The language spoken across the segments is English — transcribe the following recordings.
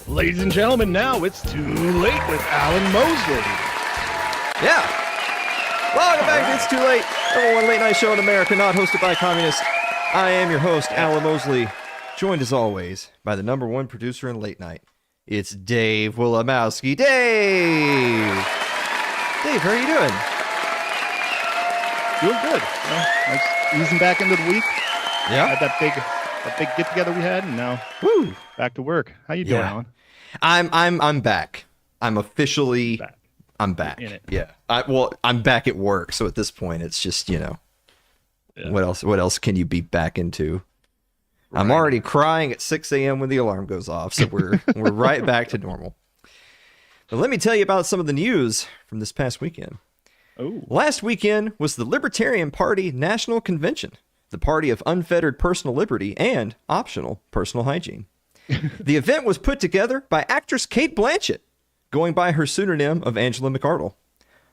Ladies and gentlemen, now it's Too Late with Alan Mosley. Yeah. Welcome back to It's Too Late, number one late night show in America, not hosted by communists. I am your host, Alan Mosley, joined as always by the number one producer in late night. It's Dave Wilamowski. Dave, how are you doing? Doing good. Nice easing back into the week. Yeah. Had that big get together we had, and now back to work. How you doing, Alan? I'm back. I'm officially back. I'm back. In it. Yeah. I'm back at work, so at this point it's just, what else can you be back into? Right. I'm already crying at 6 a.m. when the alarm goes off, so we're right back to normal. But let me tell you about some of the news from this past weekend. Oh. Last weekend was the Libertarian Party National Convention, the party of unfettered personal liberty and optional personal hygiene. The event was put together by actress Cate Blanchett, going by her pseudonym of Angela McArdle.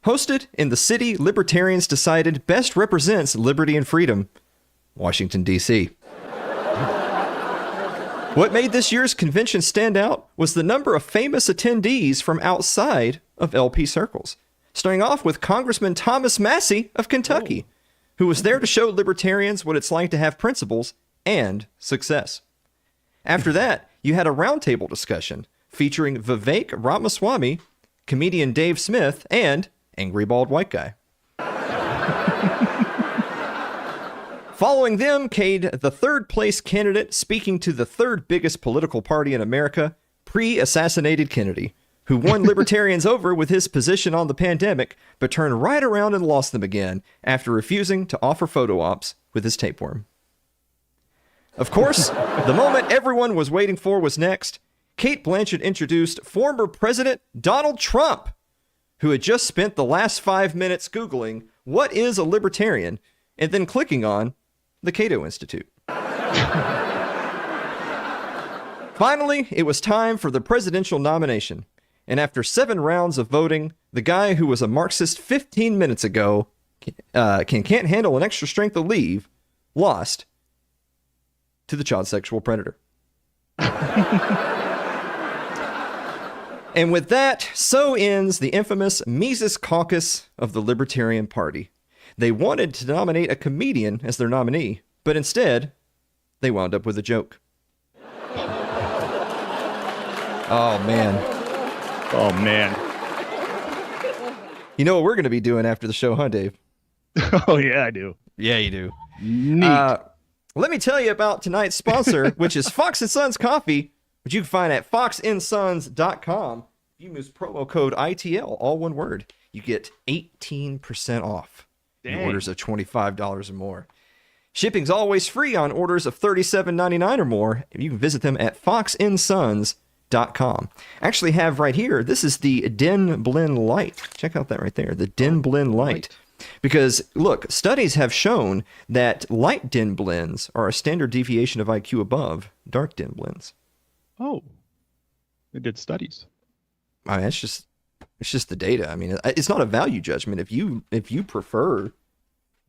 Hosted in the city libertarians decided best represents liberty and freedom, Washington, D.C. What made this year's convention stand out was the number of famous attendees from outside of LP circles, starting off with Congressman Thomas Massey of Kentucky, who was there to show libertarians what it's like to have principles and success. After that, you had a roundtable discussion featuring Vivek Ramaswamy, comedian Dave Smith, and Angry Bald White Guy. Following them came the third place candidate speaking to the third biggest political party in America, pre-assassinated Kennedy, who won libertarians over with his position on the pandemic, but turned right around and lost them again after refusing to offer photo ops with his tapeworm. Of course, the moment everyone was waiting for was next. Cate Blanchett introduced former President Donald Trump, who had just spent the last 5 minutes Googling, "What is a libertarian?" and then clicking on the Cato Institute. Finally, it was time for the presidential nomination. And after 7 rounds of voting, the guy who was a Marxist 15 minutes ago can't handle an extra strength of leave lost to the child sexual predator. And with that, so ends the infamous Mises Caucus of the Libertarian Party. They wanted to nominate a comedian as their nominee, but instead, they wound up with a joke. Oh, man. Oh, man. You know what we're going to be doing after the show, huh, Dave? Oh, yeah, I do. Yeah, you do. Neat. Let me tell you about tonight's sponsor, which is Fox & Sons Coffee, which you can find at foxandsons.com. If you use promo code ITL, all one word, you get 18% off. Dang. Orders of $25 or more. Shipping's always free on orders of $37.99 or more. You can visit them at foxandsons.com. Actually have right here, this is the Den Blend Light. Check out that right there, the Den Blend Light. Because, look, studies have shown that light Den blends are a standard deviation of IQ above dark Den blends. Oh, they did studies. I mean, it's just the data. I mean, it's not a value judgment. If you prefer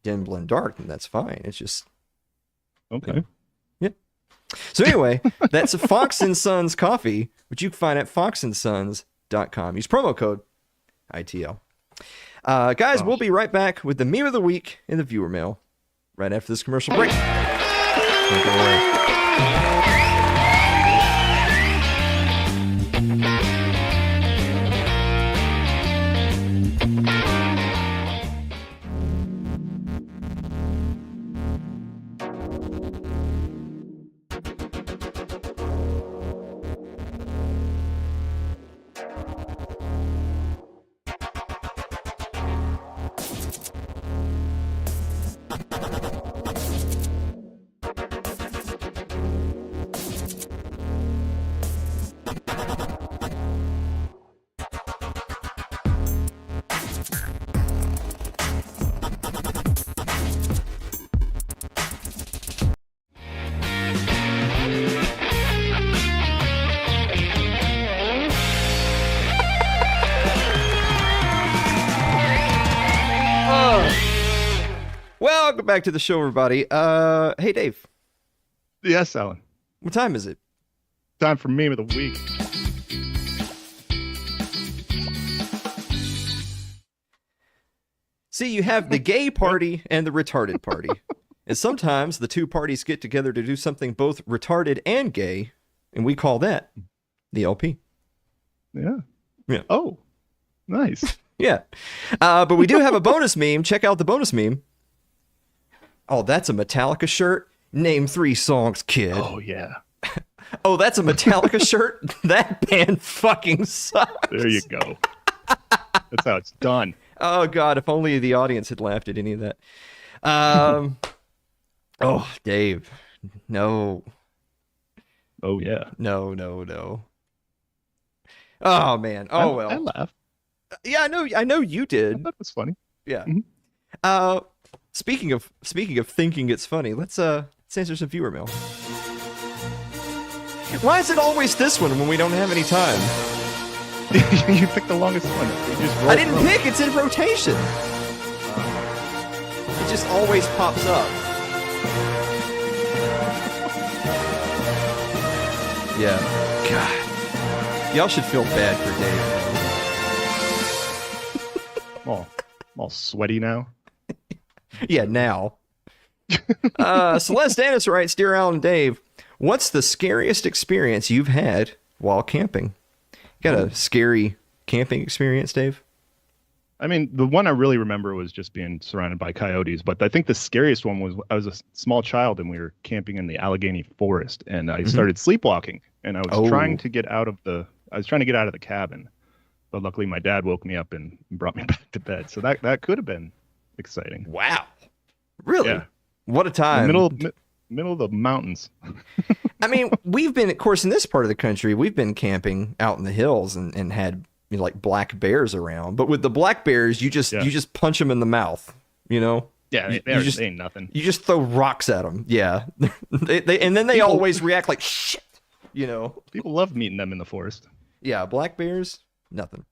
Den blend dark, then that's fine. It's just Okay. yeah. So anyway, that's Fox & Sons Coffee, which you can find at foxandsons.com. Use promo code ITL. Guys, we'll be right back with the meme of the week in the viewer mail right after this commercial break. Don't go away. Welcome back to the show, everybody. Hey, Dave. Yes, Alan. What time is it? Time for meme of the week. See, you have the gay party and the retarded party. And sometimes the two parties get together to do something both retarded and gay, and we call that the LP. Yeah. Yeah. Oh, nice. Yeah. But we do have a bonus meme. Check out the bonus meme. Oh, that's a Metallica shirt? Name 3 songs, kid. Oh, yeah. Oh, that's a Metallica shirt? That band fucking sucks. There you go. That's how it's done. Oh, God, if only the audience had laughed at any of that. Oh, Dave. No. Oh, yeah. No. Oh, man. Oh, well. I laughed. Yeah, I know you I did. thought it was funny. Yeah. Mhm. Speaking of thinking it's funny, let's answer some viewer mail. Why is it always this one when we don't have any time? You picked the longest one. You just rolled I didn't through. pick, it's in rotation. It just always pops up. Yeah. God. Y'all should feel bad for Dave. I'm all sweaty now. Yeah, now. Celeste Annis writes, Dear Alan and Dave, what's the scariest experience you've had while camping? Got a scary camping experience, Dave? I mean, the one I really remember was just being surrounded by coyotes, but I think the scariest one was I was a small child and we were camping in the Allegheny forest, and I started sleepwalking, and I was trying to get out of the cabin, but luckily my dad woke me up and brought me back to bed. So that could have been exciting. Wow. Really? Yeah. What a time. Middle of the mountains. I mean, we've been, of course, in this part of the country, we've been camping out in the hills and had like black bears around. But with the black bears, you just punch them in the mouth, you know? Yeah, they ain't nothing. You just throw rocks at them. Yeah. And then they always react like shit, you know? People love meeting them in the forest. Yeah, black bears, nothing.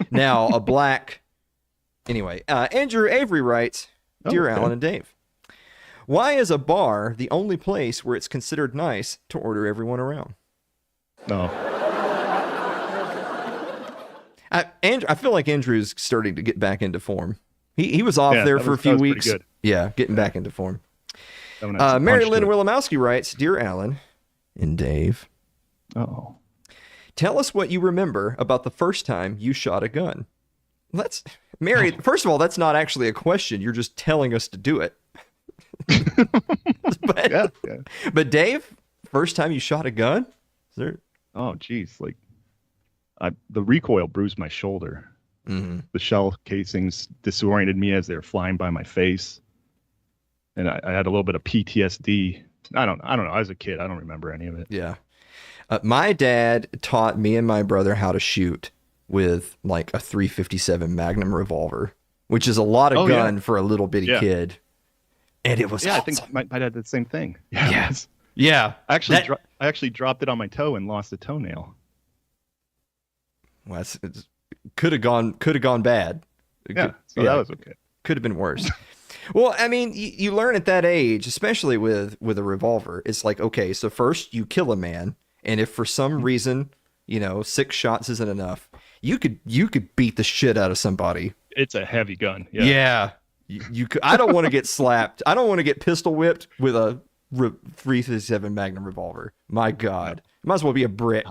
Now, anyway, Andrew Avery writes, Dear Alan and Dave, why is a bar the only place where it's considered nice to order everyone around? No. I feel like Andrew's starting to get back into form. He was off there for a few weeks. Good. Yeah, getting back into form. Mary Lynn Willimowski writes, Dear Alan and Dave, tell us what you remember about the first time you shot a gun. Mary, first of all, that's not actually a question. You're just telling us to do it. But Dave, first time you shot a gun? Oh, geez. Like, the recoil bruised my shoulder. Mm-hmm. The shell casings disoriented me as they were flying by my face. And I had a little bit of PTSD. I don't know. I was a kid. I don't remember any of it. Yeah. My dad taught me and my brother how to shoot with like a .357 Magnum revolver, which is a lot of gun for a little bitty kid. And it was awesome. I think my dad did the same thing. Yeah. Yeah. I actually dropped it on my toe and lost a toenail. Well, it could have gone bad. That was okay. Could have been worse. Well, I mean, you learn at that age, especially with a revolver. It's like, okay, so first you kill a man, and if for some reason, 6 shots isn't enough, you could beat the shit out of somebody. It's a heavy gun. Yeah. You could. I don't want to get slapped. I don't want to get pistol whipped with a .357 Magnum revolver. My God, it might as well be a brick.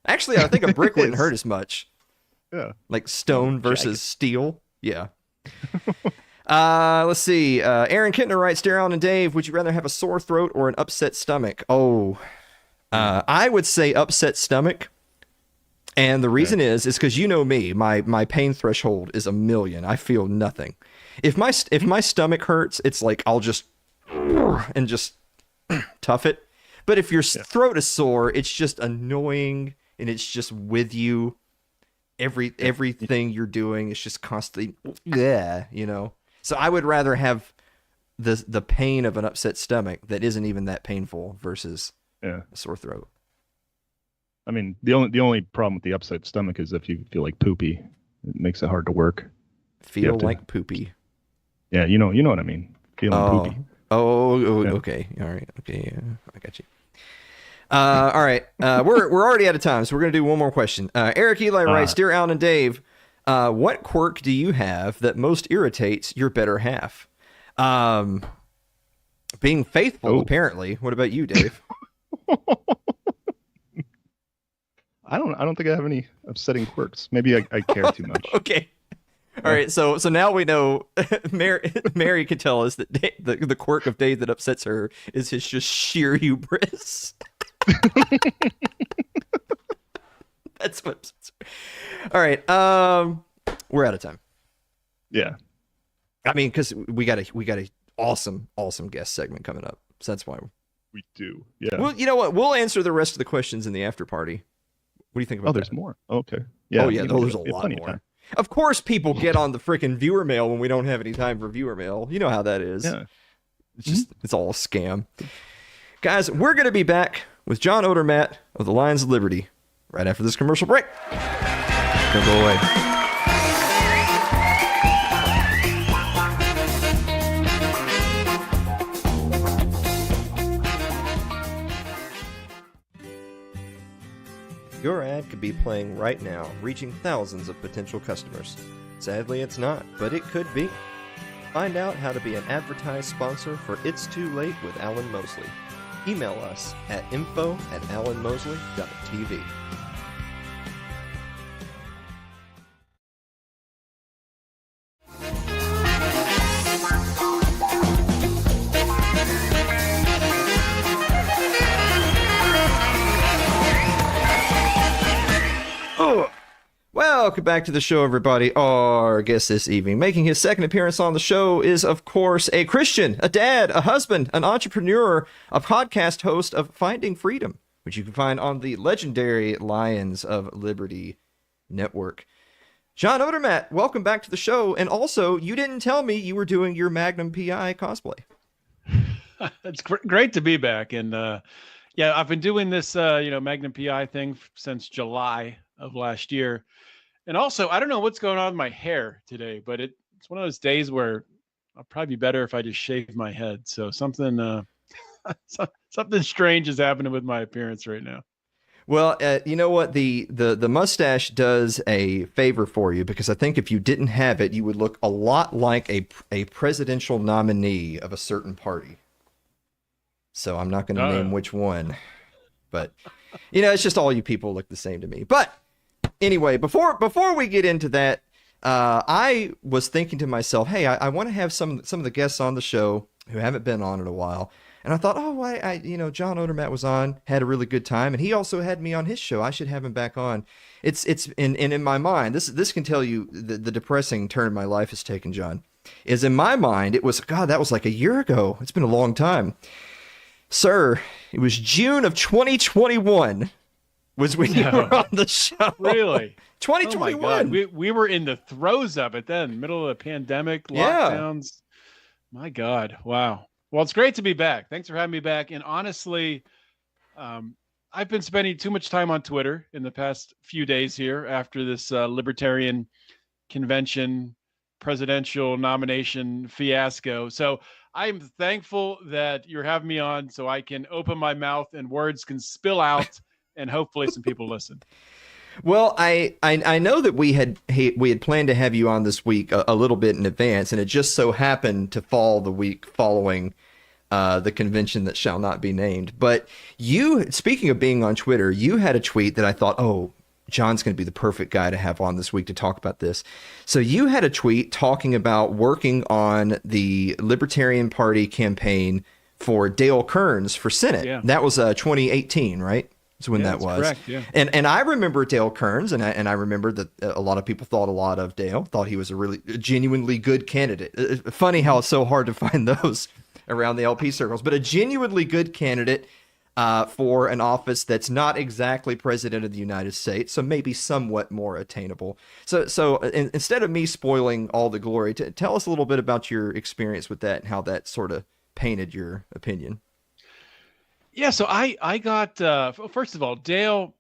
Actually, I think a brick wouldn't hurt as much. Yeah. Like stone versus steel. Yeah. Let's see. Aaron Kittner writes, Dear Alan and Dave, would you rather have a sore throat or an upset stomach? I would say upset stomach. And the reason is because you know me, my pain threshold is 1,000,000. I feel nothing. If my stomach hurts, it's like I'll just tough it. But if your throat is sore, it's just annoying and it's just with you. Everything you're doing is just constantly, So I would rather have the pain of an upset stomach that isn't even that painful versus a sore throat. I mean, the only problem with the upset stomach is if you feel like poopy, it makes it hard to work. Feel like poopy. Yeah, you know what I mean. Feeling poopy. Okay. All right. Okay, I got you. All right. We're already out of time, so we're gonna do one more question. Eric Eli writes, Dear Alan and Dave, what quirk do you have that most irritates your better half? Being faithful, apparently. What about you, Dave? I don't think I have any upsetting quirks. Maybe I care too much. Okay. All right. So now we know Mary can tell us that the quirk of Dave that upsets her is his just sheer hubris. That's what upsets her. All right. We're out of time. Yeah. I mean, because we got a awesome guest segment coming up. So that's why we do. Yeah. Well, you know what? We'll answer the rest of the questions in the after party. What do you think about that? There's more. Okay. Yeah. There's a lot more. Of course, people get on the freaking viewer mail when we don't have any time for viewer mail. You know how that is. Yeah. It's all a scam. Guys, we're going to be back with John Odermatt of the Lions of Liberty right after this commercial break. Don't go away. Your ad could be playing right now, reaching thousands of potential customers. Sadly, it's not, but it could be. Find out how to be an advertised sponsor for It's Too Late with Alan Mosley. Email us at info@alanmosley.tv. Welcome back to the show, everybody. Our guest this evening, making his second appearance on the show, is, of course, a Christian, a dad, a husband, an entrepreneur, a podcast host of Finding Freedom, which you can find on the legendary Lions of Liberty network. John Odermatt, welcome back to the show. And also, you didn't tell me you were doing your Magnum PI cosplay. It's great to be back. And yeah, I've been doing this, Magnum PI thing since July of last year. And also, I don't know what's going on with my hair today, but it's one of those days where I'll probably be better if I just shave my head. So something strange is happening with my appearance right now. Well, you know what? The mustache does a favor for you, because I think if you didn't have it, you would look a lot like a presidential nominee of a certain party. So I'm not going to name which one, but it's just all you people look the same to me. But anyway, before we get into that, I was thinking to myself, hey, I want to have some of the guests on the show who haven't been on in a while. And I thought, John Odermatt was on, had a really good time, and he also had me on his show. I should have him back on. It's in my mind, this can tell you the depressing turn my life has taken, John, is in my mind, it was, God, that was like a year ago. It's been a long time. Sir, it was June of 2021 was when you were on the show. Really? 2021. Oh my God. We were in the throes of it then, middle of the pandemic, lockdowns. Yeah. My God. Wow. Well, it's great to be back. Thanks for having me back. And honestly, I've been spending too much time on Twitter in the past few days here after this Libertarian Convention presidential nomination fiasco. So I'm thankful that you're having me on so I can open my mouth and words can spill out and hopefully some people listen. Well, I know that we had planned to have you on this week a little bit in advance, and it just so happened to fall the week following the convention that shall not be named. But you, speaking of being on Twitter, you had a tweet that I thought, oh, John's going to be the perfect guy to have on this week to talk about this. So you had a tweet talking about working on the Libertarian Party campaign for Dale Kearns for Senate. Yeah. That was 2018, right? That's when that was. Correct, yeah. And I remember Dale Kearns, and I remember that a lot of people thought a lot of Dale, thought he was a genuinely good candidate. Funny how it's so hard to find those around the LP circles, but a genuinely good candidate for an office that's not exactly president of the United States, so maybe somewhat more attainable. So instead of me spoiling all the glory, tell us a little bit about your experience with that and how that sort of painted your opinion. Yeah, so I got, first of all, Dale,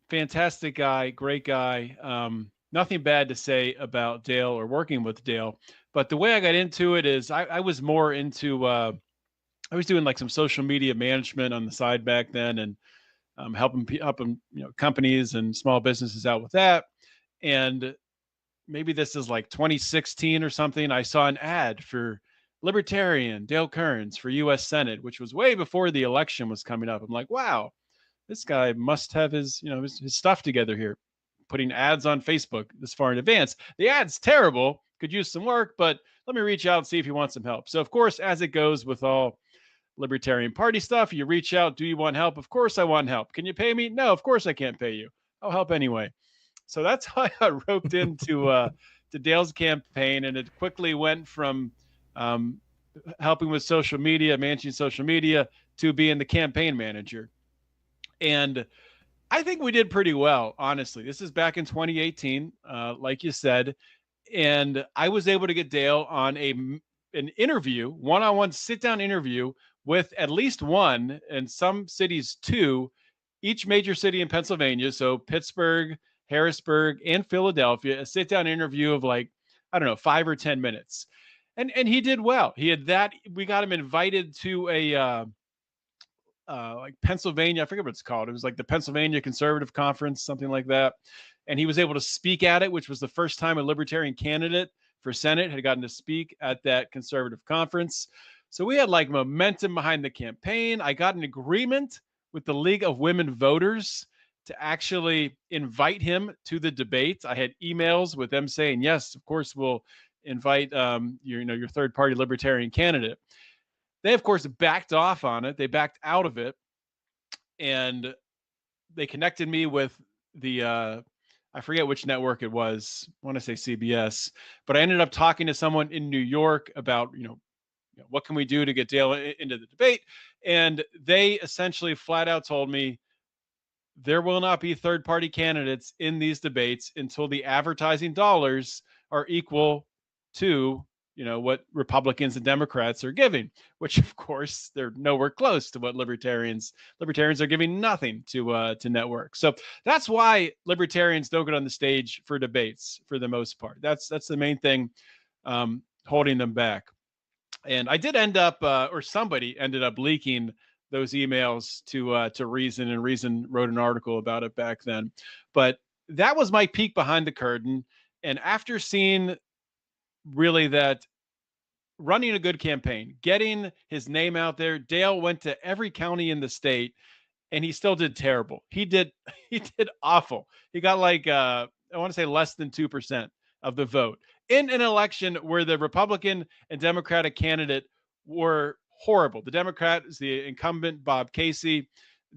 fantastic guy, great guy. Nothing bad to say about Dale or working with Dale. But the way I got into it is I was more into, I was doing like some social media management on the side back then and helping companies and small businesses out with that. And maybe this is like 2016 or something. I saw an ad for Libertarian Dale Kearns for U.S. Senate, which was way before the election was coming up. I'm like, wow, this guy must have his stuff together here, putting ads on Facebook this far in advance. The ad's terrible, could use some work, but let me reach out and see if he wants some help. So of course, as it goes with all Libertarian Party stuff, you reach out. Do you want help? Of course I want help. Can you pay me? No, of course I can't pay you. I'll help anyway. So that's how I got roped into to Dale's campaign, and it quickly went from helping with social media, managing social media, to being the campaign manager. And I think we did pretty well, honestly. This is back in 2018, like you said. And I was able to get Dale on an interview, one-on-one sit-down interview with at least one, and some cities two, each major city in Pennsylvania. So Pittsburgh, Harrisburg, and Philadelphia, a sit-down interview of 5 or 10 minutes. And he did well. He had that. We got him invited to a Pennsylvania, I forget what it's called. It was like the Pennsylvania Conservative Conference, something like that. And he was able to speak at it, which was the first time a Libertarian candidate for Senate, had gotten to speak at that conservative conference. So we had like momentum behind the campaign. I got an agreement with the League of Women Voters to actually invite him to the debate. I had emails with them saying, yes, of course, we'll invite your third party libertarian candidate. They, of course, backed off on it. They backed out of it. And they connected me with the, I forget which network it was. I want to say CBS. But I ended up talking to someone in New York about, what can we do to get Dale into the debate? And they essentially flat out told me there will not be third-party candidates in these debates until the advertising dollars are equal to, what Republicans and Democrats are giving, which of course they're nowhere close to what libertarians are giving nothing to networks. So that's why libertarians don't get on the stage for debates for the most part. That's the main thing holding them back. And I did end up, or somebody ended up leaking those emails to Reason, and Reason wrote an article about it back then. But that was my peek behind the curtain. And after seeing really that running a good campaign, getting his name out there, Dale went to every county in the state, and he still did terrible. He did awful. He got like I want to say less than 2% of the vote in an election where the Republican and Democratic candidate were horrible. The Democrat is the incumbent, Bob Casey.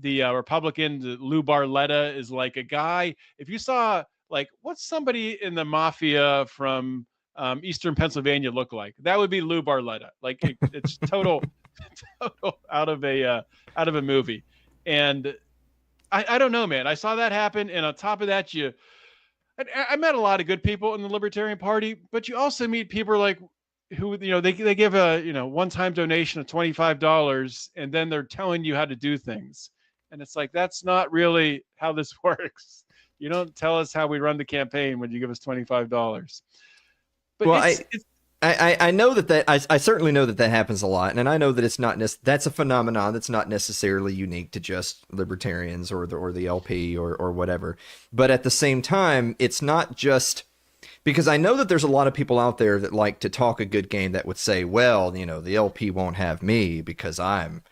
The Republican, Lou Barletta, is like a guy. If you saw, like, what's somebody in the mafia from Eastern Pennsylvania look like? That would be Lou Barletta. Like it's total out of a movie. And I don't know, man. I saw that happen, and on top of that, I met a lot of good people in the Libertarian Party, but you also meet people like who, they give a, one-time donation of $25, and then they're telling you how to do things. And it's like, that's not really how this works. You don't tell us how we run the campaign when you give us $25. But well, I know that I certainly know that happens a lot, and I know that it's not that's a phenomenon that's not necessarily unique to just libertarians or the LP or whatever. But at the same time, it's not just because I know that there's a lot of people out there that like to talk a good game that would say, well, the LP won't have me because I'm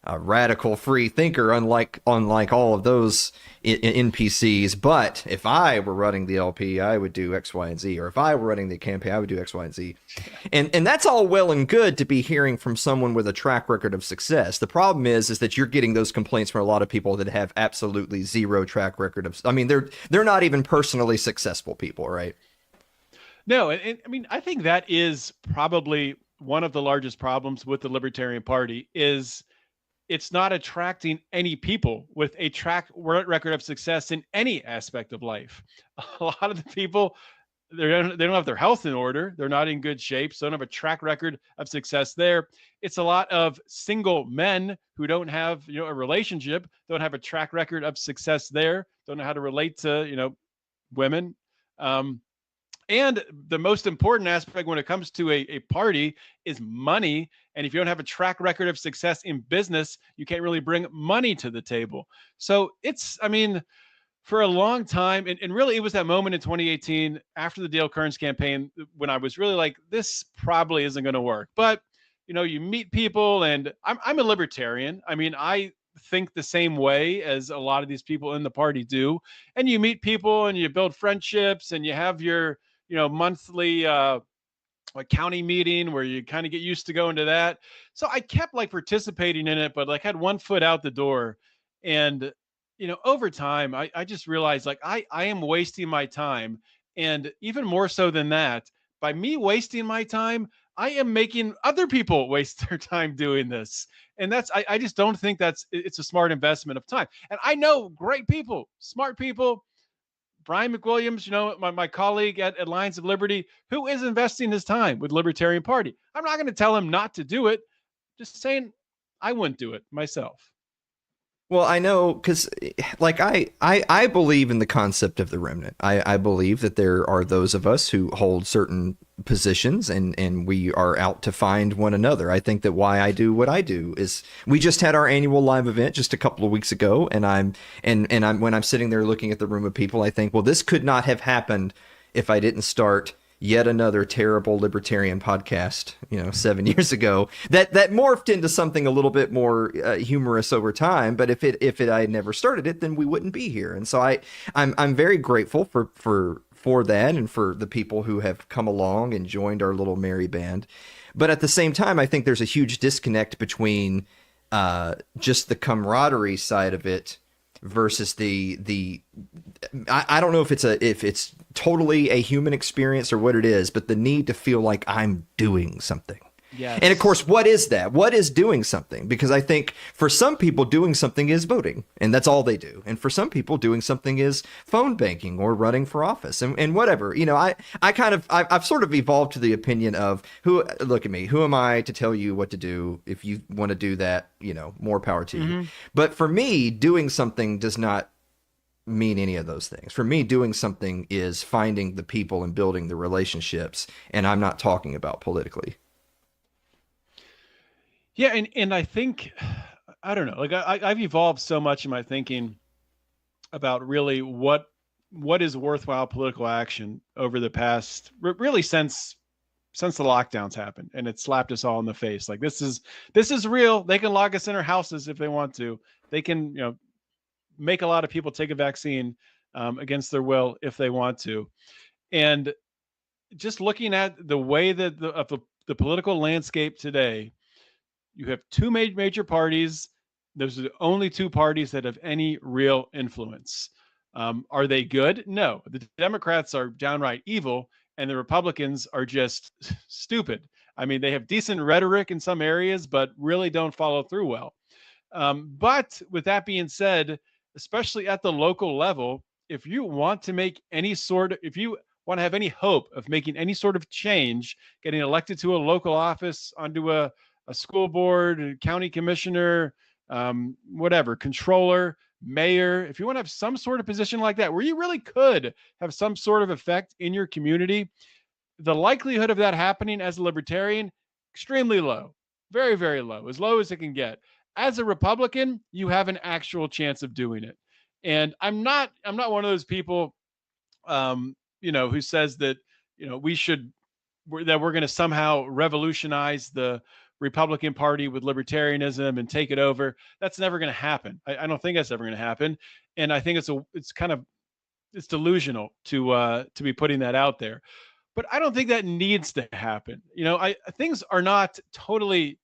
a radical free thinker, unlike all of those NPCs. But if I were running the LP, I would do X, Y, and Z. Or if I were running the campaign, I would do X, Y, and Z. And that's all well and good to be hearing from someone with a track record of success. The problem is that you're getting those complaints from a lot of people that have absolutely zero track record of. I mean, they're not even personally successful people, right? No, and I mean, I think that is probably one of the largest problems with the Libertarian Party is it's not attracting any people with a track record of success in any aspect of life. A lot of the people, they don't have their health in order. They're not in good shape. So don't have a track record of success there. It's a lot of single men who don't have, a relationship, don't have a track record of success there, don't know how to relate to, women. And the most important aspect when it comes to a party is money. And if you don't have a track record of success in business, you can't really bring money to the table. So for a long time, and really it was that moment in 2018 after the Dale Kearns campaign when I was really like, this probably isn't going to work. But, you meet people, and I'm a libertarian. I mean, I think the same way as a lot of these people in the party do. And you meet people and you build friendships and you have your monthly county meeting where you kind of get used to going to that. So I kept participating in it, but had one foot out the door. And, over time, I just realized I am wasting my time. And even more so than that, by me wasting my time, I am making other people waste their time doing this. And I just don't think it's a smart investment of time. And I know great people, smart people, Brian McWilliams, my colleague at Lions of Liberty, who is investing his time with Libertarian Party. I'm not going to tell him not to do it. Just saying I wouldn't do it myself. Well, I know because I believe in the concept of the remnant. I believe that there are those of us who hold certain positions and we are out to find one another. I think that why I do what I do is we just had our annual live event just a couple of weeks ago, and I'm when I'm sitting there looking at the room of people, I think, well, this could not have happened if I didn't start yet another terrible libertarian podcast, 7 years ago that morphed into something a little bit more humorous over time. But if I had never started it, then we wouldn't be here. And so I'm very grateful for that and for the people who have come along and joined our little merry band. But at the same time, I think there's a huge disconnect between just the camaraderie side of it versus I don't know if it's totally a human experience or what it is, but the need to feel like I'm doing something. Yes. And of course, what is that? What is doing something? Because I think for some people, doing something is voting, and that's all they do. And for some people, doing something is phone banking or running for office and whatever. I've sort of evolved to the opinion of look at me, who am I to tell you what to do? If you want to do that, more power to you. But for me, doing something does not mean any of those things. For me, doing something is finding the people and building the relationships. And I'm not talking about politically. Yeah, and I think, I don't know, like I've evolved so much in my thinking about really what is worthwhile political action over the past, really since the lockdowns happened, and it slapped us all in the face. Like this is real. They can lock us in our houses if they want to. They can, make a lot of people take a vaccine against their will if they want to. And just looking at the way that the political landscape today, you have two major parties. Those are the only two parties that have any real influence. Are they good? No. The Democrats are downright evil, and the Republicans are just stupid. I mean, they have decent rhetoric in some areas, but really don't follow through well. But with that being said, especially at the local level, if you want to have any hope of making any sort of change, getting elected to a local office, onto a school board, a county commissioner, whatever, controller, mayor, if you want to have some sort of position like that, where you really could have some sort of effect in your community, the likelihood of that happening as a libertarian, extremely low, very, very low as it can get. As a Republican, you have an actual chance of doing it. And I'm not one of those people, who says that, we're going to somehow revolutionize the Republican Party with libertarianism and take it over. That's never going to happen. I don't think that's ever going to happen. And I think it's delusional to be putting that out there. But I don't think that needs to happen. Things are not totally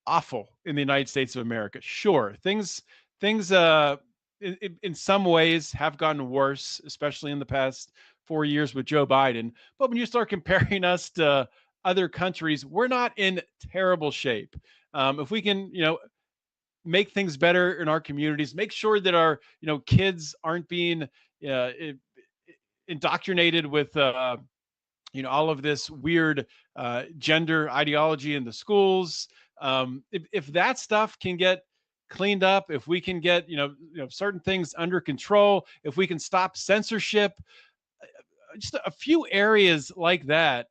awful in the United States of America. Sure, things in some ways have gotten worse, especially in the past 4 years with Joe Biden. But when you start comparing us to other countries, we're not in terrible shape. If we can, make things better in our communities, make sure that our, kids aren't being indoctrinated with, all of this weird gender ideology in the schools. If that stuff can get cleaned up, if we can get, certain things under control, if we can stop censorship, just a few areas like that,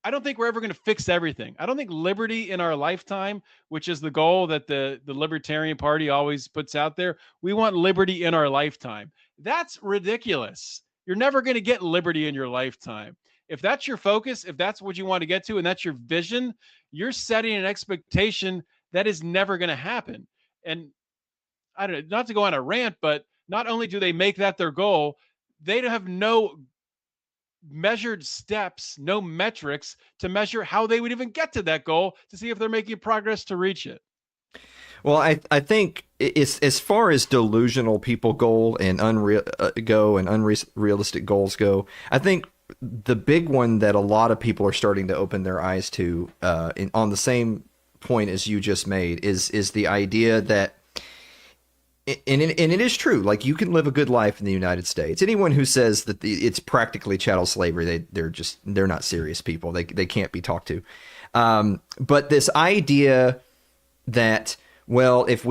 I don't think we're ever going to fix everything. I don't think liberty in our lifetime, which is the goal that the Libertarian Party always puts out there, we want liberty in our lifetime. That's ridiculous. You're never going to get liberty in your lifetime. If that's your focus, if that's what you want to get to, and that's your vision, you're setting an expectation that is never going to happen. And I don't know, not to go on a rant, but not only do they make that their goal, they have no measured steps, no metrics to measure how they would even get to that goal to see if they're making progress to reach it. Well, I think as far as delusional people go and unrealistic goals go, I think the big one that a lot of people are starting to open their eyes to, on the same point as you just made, is the idea that, and it is true, like you can live a good life in the United States. Anyone who says that it's practically chattel slavery, they're not serious people. They can't be talked to. But this idea that, well, if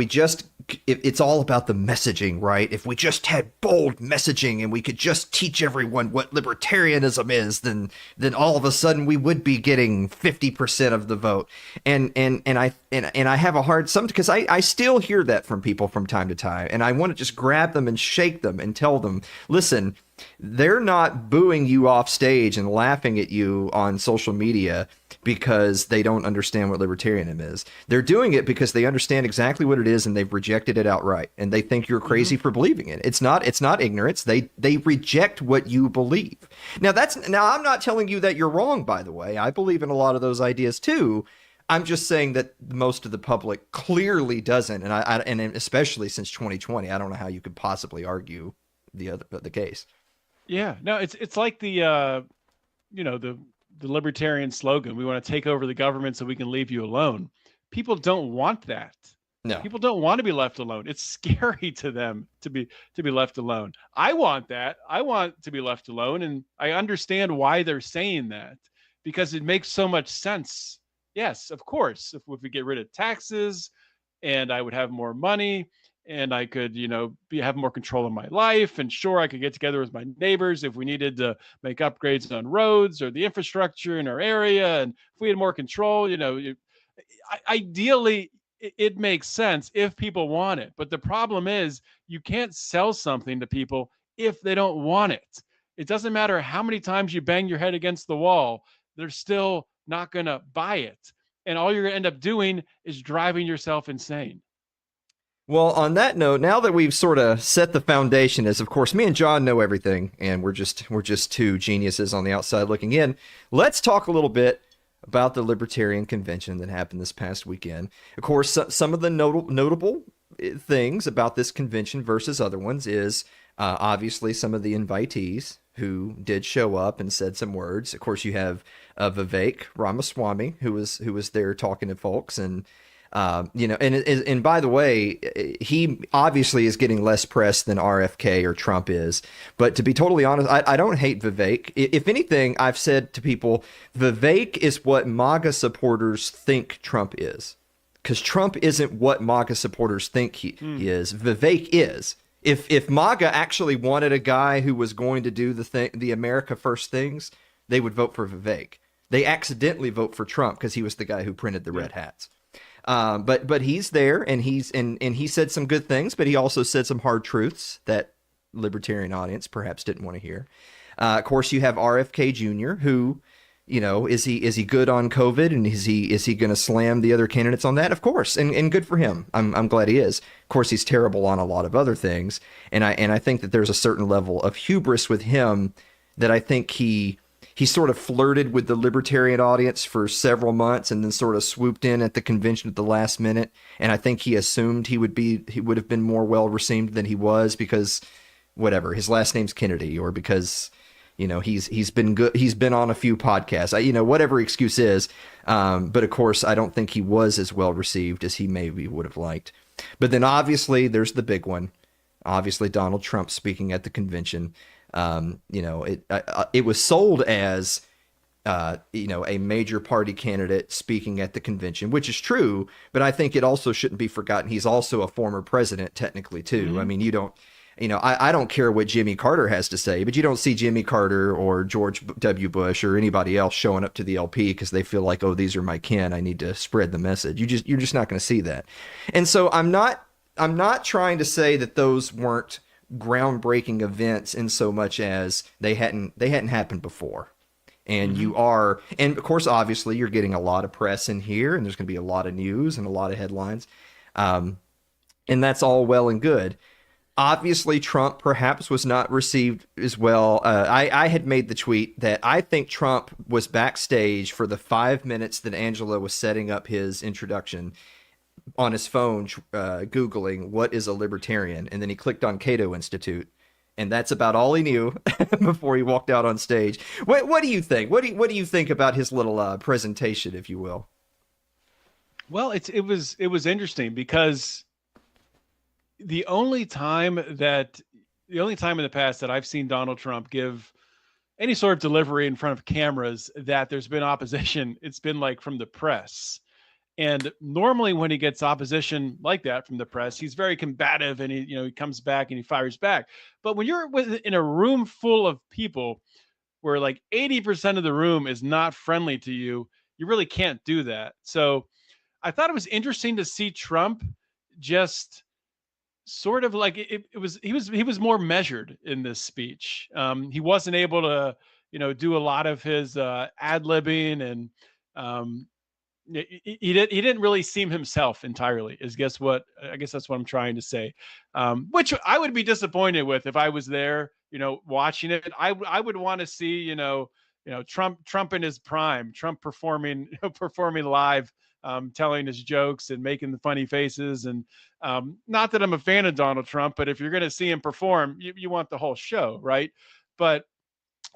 it's all about the messaging, right? If we just had bold messaging and we could just teach everyone what libertarianism is, then all of a sudden we would be getting 50% of the vote. And I have a hard time, because I still hear that from people from time to time, and I want to just grab them and shake them and tell them, listen, They're not booing you off stage and laughing at you on social media because they don't understand what libertarianism is. They're doing it because they understand exactly what it is and they've rejected it outright. And they think you're crazy for believing it. It's not ignorance. They reject what you believe. Now I'm not telling you that you're wrong, by the way. I believe in a lot of those ideas too. I'm just saying that most of the public clearly doesn't. And especially since 2020, I don't know how you could possibly argue the case. Yeah, no, it's like the libertarian slogan, we want to take over the government so we can leave you alone. People don't want that. No. People don't want to be left alone. It's scary to them to be left alone. I want that. I want to be left alone, and I understand why they're saying that, because it makes so much sense. Yes, of course, if we get rid of taxes and I would have more money, and I could, have more control of my life. And sure, I could get together with my neighbors if we needed to make upgrades on roads or the infrastructure in our area. And if we had more control, ideally, it makes sense if people want it. But the problem is you can't sell something to people if they don't want it. It doesn't matter how many times you bang your head against the wall, they're still not going to buy it. And all you're going to end up doing is driving yourself insane. Well, on that note, now that we've sort of set the foundation, as of course me and John know everything, and we're just two geniuses on the outside looking in, let's talk a little bit about the Libertarian Convention that happened this past weekend. Of course, some of the notable things about this convention versus other ones is obviously some of the invitees who did show up and said some words. Of course, you have Vivek Ramaswamy, who was there talking to folks, and and by the way, he obviously is getting less press than RFK or Trump is. But to be totally honest, I don't hate Vivek. If anything, I've said to people, Vivek is what MAGA supporters think Trump is. Because Trump isn't what MAGA supporters think he is. Vivek is. If MAGA actually wanted a guy who was going to do the America First things, they would vote for Vivek. They accidentally vote for Trump because he was the guy who printed the red hats. But he's there, and he said some good things, but he also said some hard truths that libertarian audience perhaps didn't want to hear. Of course, you have RFK Jr., who, is he good on COVID, and is he going to slam the other candidates on that? Of course, and good for him. I'm glad he is. Of course, he's terrible on a lot of other things, and I think that there's a certain level of hubris with him that I think he sort of flirted with the libertarian audience for several months and then sort of swooped in at the convention at the last minute. And I think he assumed he would have been more well received than he was because whatever, his last name's Kennedy, or because, he's been good. He's been on a few podcasts, whatever excuse is. But of course, I don't think he was as well received as he maybe would have liked. But then obviously there's the big one. Obviously, Donald Trump speaking at the convention. It was sold as, a major party candidate speaking at the convention, which is true, but I think it also shouldn't be forgotten. He's also a former president, technically, too. Mm-hmm. I mean, I don't care what Jimmy Carter has to say, but you don't see Jimmy Carter or George W. Bush or anybody else showing up to the LP because they feel like, oh, these are my kin. I need to spread the message. You're just not going to see that. And so I'm not trying to say that those weren't groundbreaking events in so much as they hadn't happened before. And and of course, obviously you're getting a lot of press in here, and there's going to be a lot of news and a lot of headlines. And that's all well and good. Obviously, Trump perhaps was not received as well. I had made the tweet that I think Trump was backstage for the 5 minutes that Angela was setting up his introduction on his phone, Googling what is a libertarian, and then he clicked on Cato Institute, and that's about all he knew before he walked out on stage. What do you think? What do you think about his little presentation, if you will? Well, it was interesting because the only time in the past that I've seen Donald Trump give any sort of delivery in front of cameras that there's been opposition, it's been like from the press. And normally when he gets opposition like that from the press, he's very combative, and he comes back and he fires back. But when you're in a room full of people where like 80% of the room is not friendly to you, you really can't do that. So I thought it was interesting to see Trump just sort of like he was more measured in this speech. He wasn't able to, do a lot of his ad-libbing, and he didn't really seem himself entirely. I guess that's what I'm trying to say. Which I would be disappointed with if I was there, watching it. I would want to see, Trump in his prime, Trump performing live, telling his jokes and making the funny faces. And not that I'm a fan of Donald Trump, but if you're going to see him perform, you want the whole show, right? But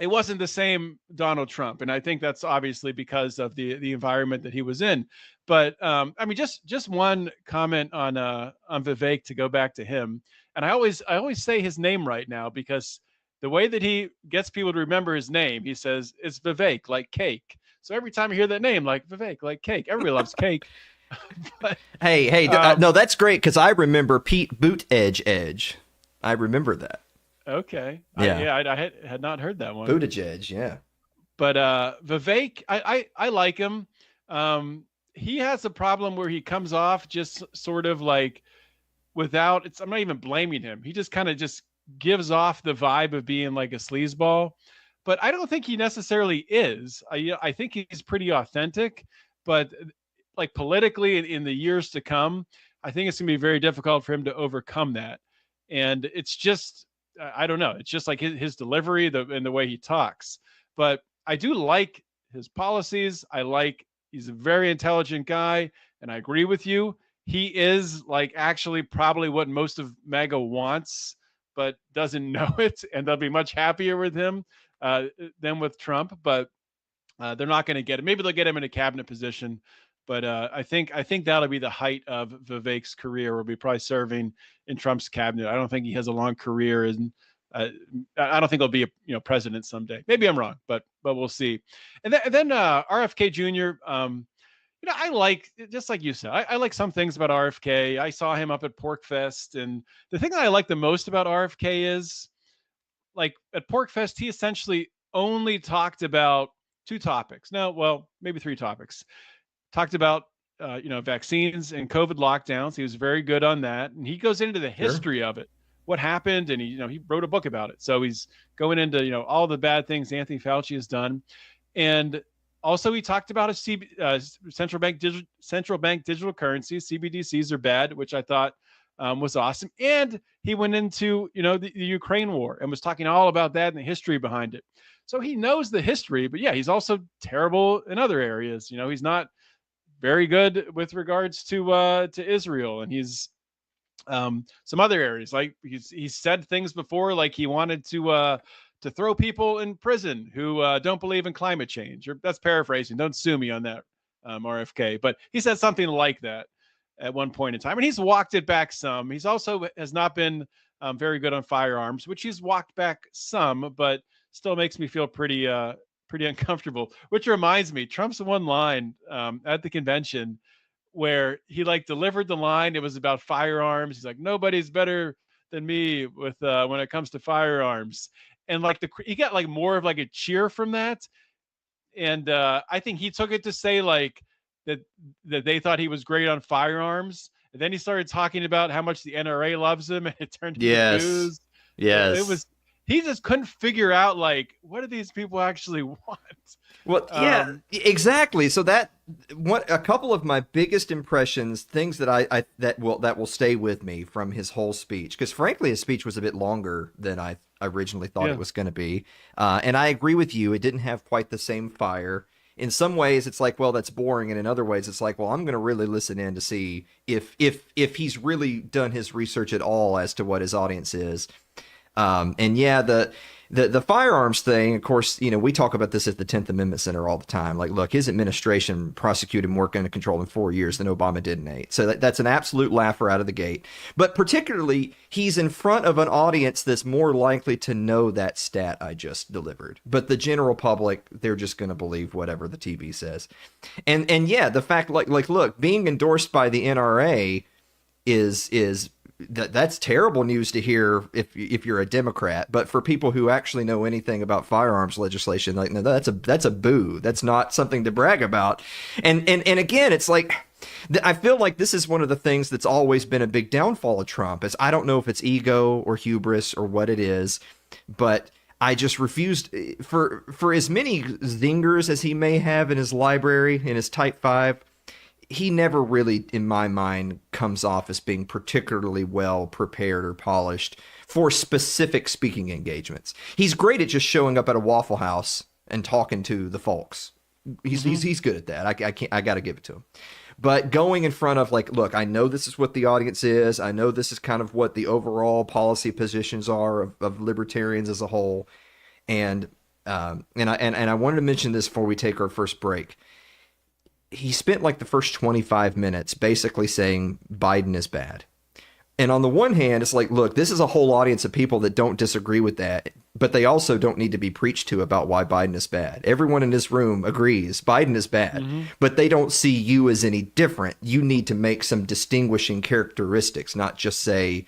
it wasn't the same Donald Trump, and I think that's obviously because of the environment that he was in. But I mean, just one comment on Vivek, to go back to him. And I always say his name right now, because the way that he gets people to remember his name, he says it's Vivek, like cake. So every time you hear that name, like Vivek, like cake, everybody loves cake. But, hey, no, that's great, because I remember Pete Buttigieg. I remember that. Okay. Yeah. I had not heard that one. Buttigieg, yeah. But Vivek, I like him. He has a problem where he comes off just sort of like I'm not even blaming him. He just kind of just gives off the vibe of being like a sleazeball. But I don't think he necessarily is. I think he's pretty authentic. But like politically in the years to come, I think it's going to be very difficult for him to overcome that. And it's just, I don't know. It's just like his delivery, and the way he talks. But I do like his policies. He's a very intelligent guy, and I agree with you. He is like actually probably what most of MAGA wants, but doesn't know it, and they'll be much happier with him than with Trump. But they're not going to get it. Maybe they'll get him in a cabinet position. But I think that'll be the height of Vivek's career. Will be probably serving in Trump's cabinet. I don't think he has a long career, and I don't think he'll be a president someday. Maybe I'm wrong, but we'll see. And then RFK Jr. I like, just like you said, I like some things about RFK. I saw him up at PorcFest, and the thing that I like the most about RFK is, like, at PorcFest, he essentially only talked about two topics. No, well, maybe three topics. Talked about, vaccines and COVID lockdowns. He was very good on that. And he goes into the history of it, what happened. And he wrote a book about it. So he's going into, all the bad things Anthony Fauci has done. And also he talked about central bank digital currencies. CBDCs are bad, which I thought was awesome. And he went into, the Ukraine war and was talking all about that and the history behind it. So he knows the history, but yeah, he's also terrible in other areas. He's not very good with regards to Israel, and he's some other areas, like he's said things before, like he wanted to throw people in prison who don't believe in climate change. Or that's paraphrasing. Don't sue me on that, RFK. But he said something like that at one point in time, and he's walked it back some. He's also has not been very good on firearms, which he's walked back some, but still makes me feel pretty uncomfortable. Which reminds me, Trump's one line at the convention where he delivered the line. It was about firearms. He's like, nobody's better than me with when it comes to firearms. And he got more of a cheer from that. And I think he took it to say that they thought he was great on firearms. And then he started talking about how much the NRA loves him, and it turned into news. Yes. He just couldn't figure out what do these people actually want? Well, yeah, exactly. So a couple of my biggest impressions, things that that will stay with me from his whole speech, because frankly, his speech was a bit longer than I originally thought it was going to be. And I agree with you. It didn't have quite the same fire. In some ways, it's like, well, that's boring. And in other ways, it's like, well, I'm going to really listen in to see if he's really done his research at all as to what his audience is. And yeah, the firearms thing, of course, we talk about this at the 10th Amendment Center all the time. Look, his administration prosecuted more gun control in 4 years than Obama did in 8. So that's an absolute laugher out of the gate. But particularly, he's in front of an audience that's more likely to know that stat I just delivered. But the general public, they're just going to believe whatever the TV says. And yeah, the fact, look, being endorsed by the NRA is that's terrible news to hear if you're a Democrat. But for people who actually know anything about firearms legislation, no, that's a boo. That's not something to brag about. And again, it's like, I feel like this is one of the things that's always been a big downfall of Trump. Is I don't know if it's ego or hubris or what it is, but I just refused for as many zingers as he may have in his library, in his Type 5, he never really, in my mind, comes off as being particularly well prepared or polished for specific speaking engagements. He's great at just showing up at a Waffle House and talking to the folks. He's good at that. I got to give it to him. But going in front of like, look, I know this is what the audience is. I know this is kind of what the overall policy positions are of libertarians as a whole. And I wanted to mention this before we take our first break. He spent like the first 25 minutes basically saying Biden is bad. And on the one hand, it's like, look, this is a whole audience of people that don't disagree with that, but they also don't need to be preached to about why Biden is bad. Everyone in this room agrees Biden is bad, but they don't see you as any different. You need to make some distinguishing characteristics, not just say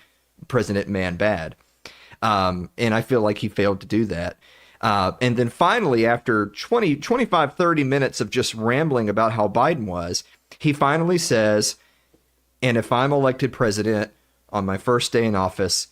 President man bad. And I feel like he failed to do that. And then finally, after 25, 30 minutes of just rambling about how Biden was, he finally says, and if I'm elected president on my first day in office,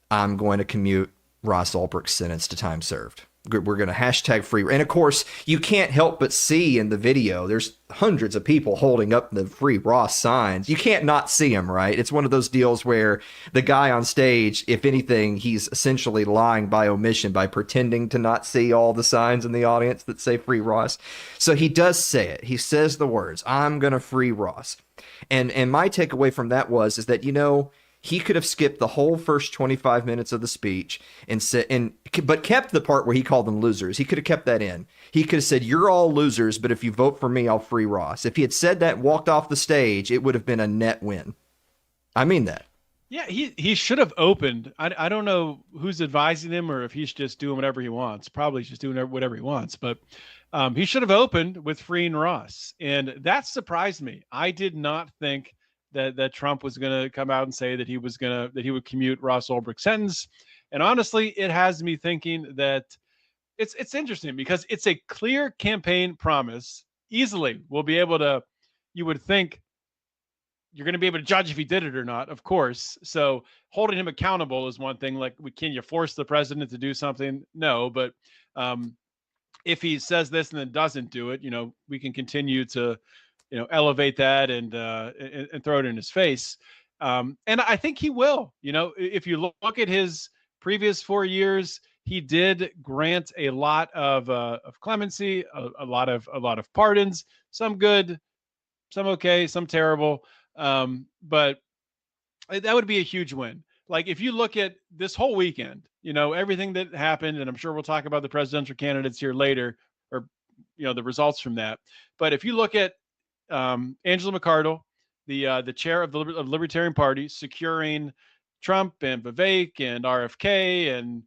I'm going to commute Ross Ulbricht's sentence to time served. We're going to hashtag free. And of course, you can't help but see in the video, there's hundreds of people holding up the free Ross signs. You can't not see them, right? It's one of those deals where the guy on stage, if anything, he's essentially lying by omission by pretending to not see all the signs in the audience that say free Ross. So he does say it. He says the words, I'm going to free Ross. And my takeaway from that is that, you know, he could have skipped the whole first 25 minutes of the speech but kept the part where he called them losers. He could have kept that in. He could have said, you're all losers, but if you vote for me, I'll free Ross. If he had said that and walked off the stage, it would have been a net win. I mean that. Yeah, he should have opened. I don't know who's advising him or if he's just doing whatever he wants. Probably just doing whatever he wants. But he should have opened with freeing Ross. And that surprised me. I did not think that Trump was going to come out and say that he would commute Ross Ulbricht's sentence. And honestly, it has me thinking that it's interesting because it's a clear campaign promise. Easily, we'll be able to, you would think you're going to be able to judge if he did it or not, of course. So holding him accountable is one thing. Like, can you force the president to do something? No, but if he says this and then doesn't do it, you know, we can continue to, you know, elevate that and throw it in his face. And I think he will. You know, if you look at his previous 4 years, he did grant a lot of clemency, a lot of pardons, some good, some okay, some terrible. But that would be a huge win. Like, if you look at this whole weekend, you know, everything that happened, and I'm sure we'll talk about the presidential candidates here later, or, you know, the results from that. But if you look at Angela McArdle, the chair of the Libertarian Party, securing Trump and Vivek and RFK and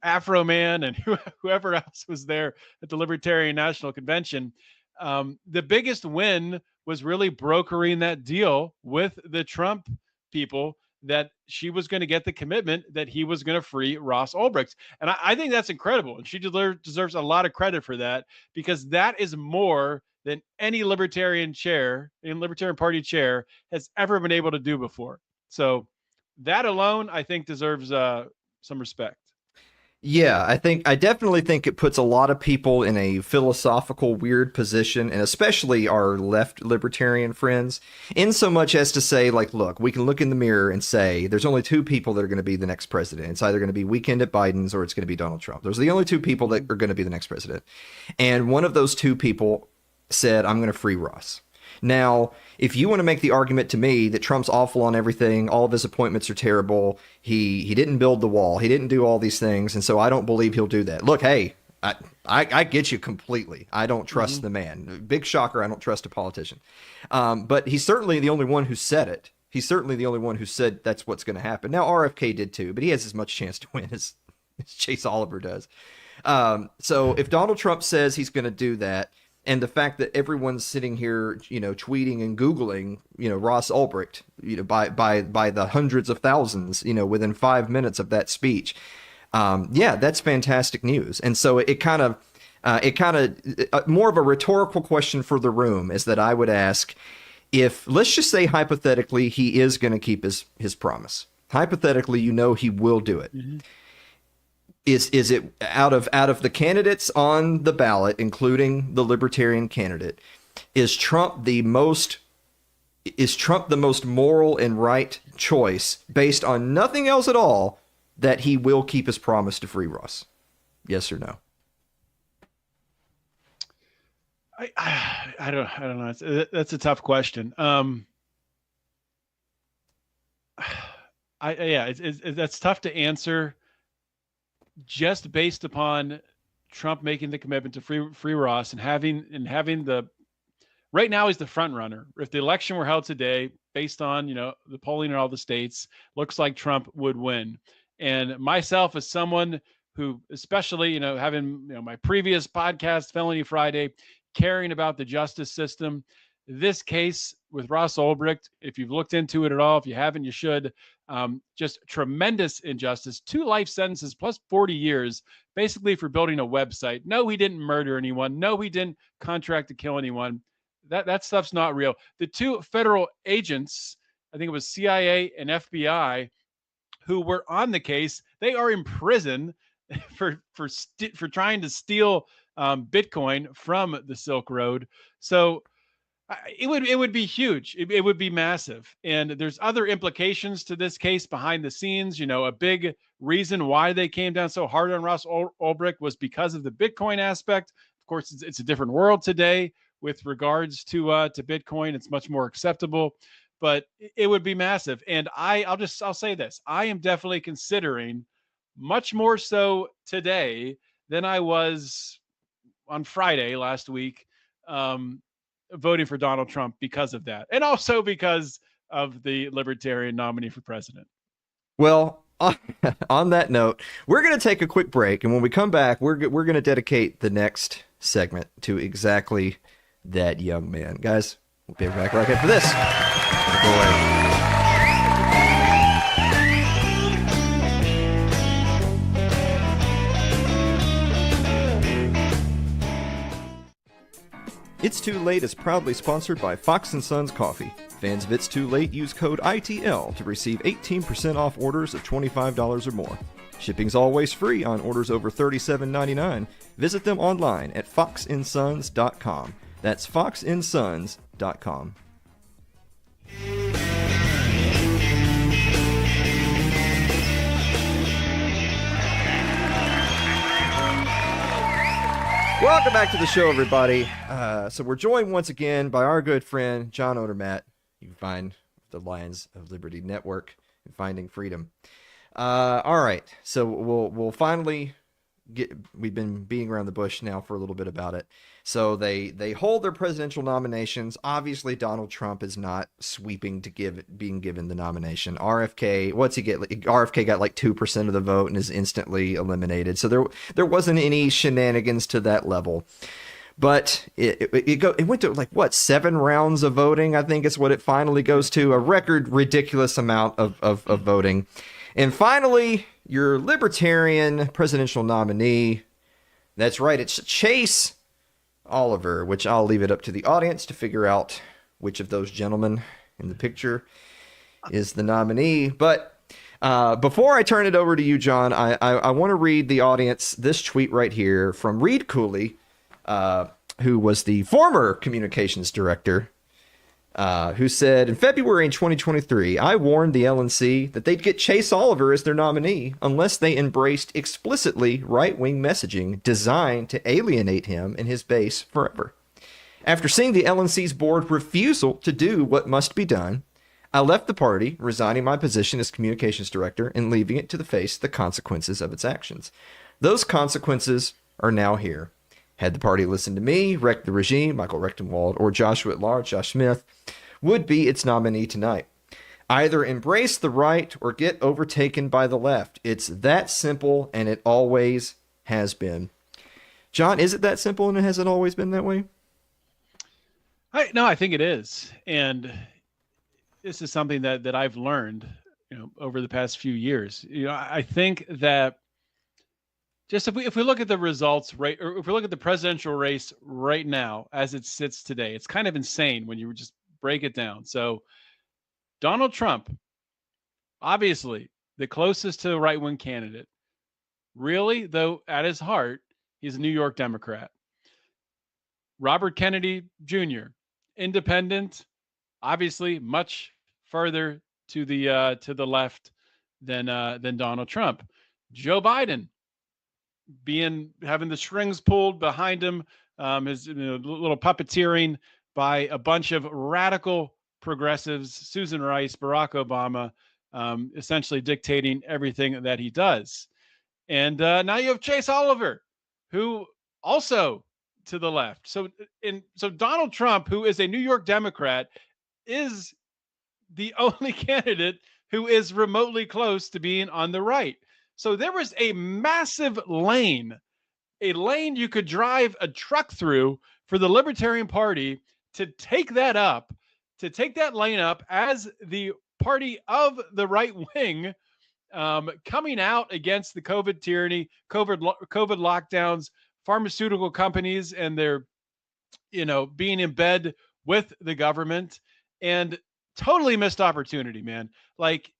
Afro Man and whoever else was there at the Libertarian National Convention, the biggest win was really brokering that deal with the Trump people that she was going to get the commitment that he was going to free Ross Ulbricht. And I think that's incredible. And she deserves a lot of credit for that, because that is more than any Libertarian Party chair has ever been able to do before. So that alone, I think, deserves some respect. Yeah, I definitely think it puts a lot of people in a philosophical weird position, and especially our left libertarian friends, in so much as to say, like, look, we can look in the mirror and say there's only two people that are going to be the next president. It's either going to be Weekend at Biden's or it's going to be Donald Trump. Those are the only two people that are going to be the next president. And one of those two people said, I'm going to free Ross. Now, if you want to make the argument to me that Trump's awful on everything, all of his appointments are terrible, he didn't build the wall, he didn't do all these things, and so I don't believe he'll do that. Look, hey, I get you completely. I don't trust the man. Big shocker, I don't trust a politician. But he's certainly the only one who said it. He's certainly the only one who said that's what's going to happen. Now, RFK did too, but he has as much chance to win as Chase Oliver does. So if Donald Trump says he's going to do that, and the fact that everyone's sitting here, you know, tweeting and Googling, you know, Ross Ulbricht, you know, by the hundreds of thousands, you know, within 5 minutes of that speech. Yeah, that's fantastic news. And so it kind of more of a rhetorical question for the room is that I would ask, if, let's just say hypothetically, he is going to keep his promise. Hypothetically, he will do it. Mm-hmm. Is it out of the candidates on the ballot, including the Libertarian candidate, is Trump the most moral and right choice based on nothing else at all that he will keep his promise to free Ross? Yes or no? I don't know. That's a tough question. That's tough to answer just based upon Trump making the commitment to free Ross and having the right now he's the front runner. If the election were held today, based on the polling in all the states, looks like Trump would win. And myself as someone who, especially having my previous podcast, Felony Friday, caring about the justice system, this case with Ross Ulbricht, if you've looked into it at all, if you haven't, you should. Just tremendous injustice. 2 life sentences plus 40 years, basically for building a website. No, he didn't murder anyone. No, he didn't contract to kill anyone. That stuff's not real. The 2 federal agents, I think it was CIA and FBI, who were on the case, they are in prison for trying to steal Bitcoin from the Silk Road. So it would be huge. It would be massive. And there's other implications to this case behind the scenes. A big reason why they came down so hard on Ross Ulbricht was because of the Bitcoin aspect. Of course, it's a different world today with regards to Bitcoin. It's much more acceptable, but it would be massive. And I'll say this. I am definitely considering, much more so today than I was on Friday last week, voting for Donald Trump because of that. And also because of the Libertarian nominee for president. Well, on that note, we're going to take a quick break. And when we come back, we're going to dedicate the next segment to exactly that young man. Guys, we'll be back right after this. Go away. It's Too Late is proudly sponsored by Fox & Sons Coffee. Fans of It's Too Late use code ITL to receive 18% off orders of $25 or more. Shipping's always free on orders over $37.99. Visit them online at foxinsons.com. That's foxinsons.com. Welcome back to the show, everybody. So we're joined once again by our good friend, John Odermatt. You can find the Lions of Liberty Network and Finding Freedom. All right, so we'll finally get. We've been beating around the bush now for a little bit about it. So they hold their presidential nominations. Obviously, Donald Trump is not sweeping to being given the nomination. RFK, what's he get? RFK got like 2% of the vote and is instantly eliminated. So there wasn't any shenanigans to that level. But it went to like what, 7 rounds of voting? I think is what it finally goes to, a record ridiculous amount of voting. And finally, your Libertarian presidential nominee, that's right, it's Chase Oliver, which I'll leave it up to the audience to figure out which of those gentlemen in the picture is the nominee. But before I turn it over to you, John, I want to read the audience this tweet right here from Reed Cooley, who was the former communications director, who said, in February 2023, I warned the LNC that they'd get Chase Oliver as their nominee unless they embraced explicitly right-wing messaging designed to alienate him and his base forever. After seeing the LNC's board refusal to do what must be done, I left the party, resigning my position as communications director and leaving it to face the consequences of its actions. Those consequences are now here. Had the party listened to me, wrecked the regime, Michael Rectenwald, or Joshua at large, Josh Smith, would be its nominee tonight. Either embrace the right or get overtaken by the left. It's that simple, and it always has been. John, is it that simple, and has it always been that way? No, I think it is. And this is something that I've learned, over the past few years. I think that just if we look at the results, right, or if we look at the presidential race right now as it sits today, it's kind of insane when you just break it down. So Donald Trump, obviously the closest to the right-wing candidate. Really, though, at his heart, he's a New York Democrat. Robert Kennedy Jr., independent, obviously much further to the left than Donald Trump. Joe Biden, having the strings pulled behind him, his little puppeteering by a bunch of radical progressives, Susan Rice, Barack Obama, essentially dictating everything that he does. And now you have Chase Oliver, who also to the left. So Donald Trump, who is a New York Democrat, is the only candidate who is remotely close to being on the right. So there was a massive lane you could drive a truck through for the Libertarian Party to take that lane up as the party of the right wing, coming out against the COVID tyranny, COVID lockdowns, pharmaceutical companies, and their, being in bed with the government, and totally missed opportunity, man. Like,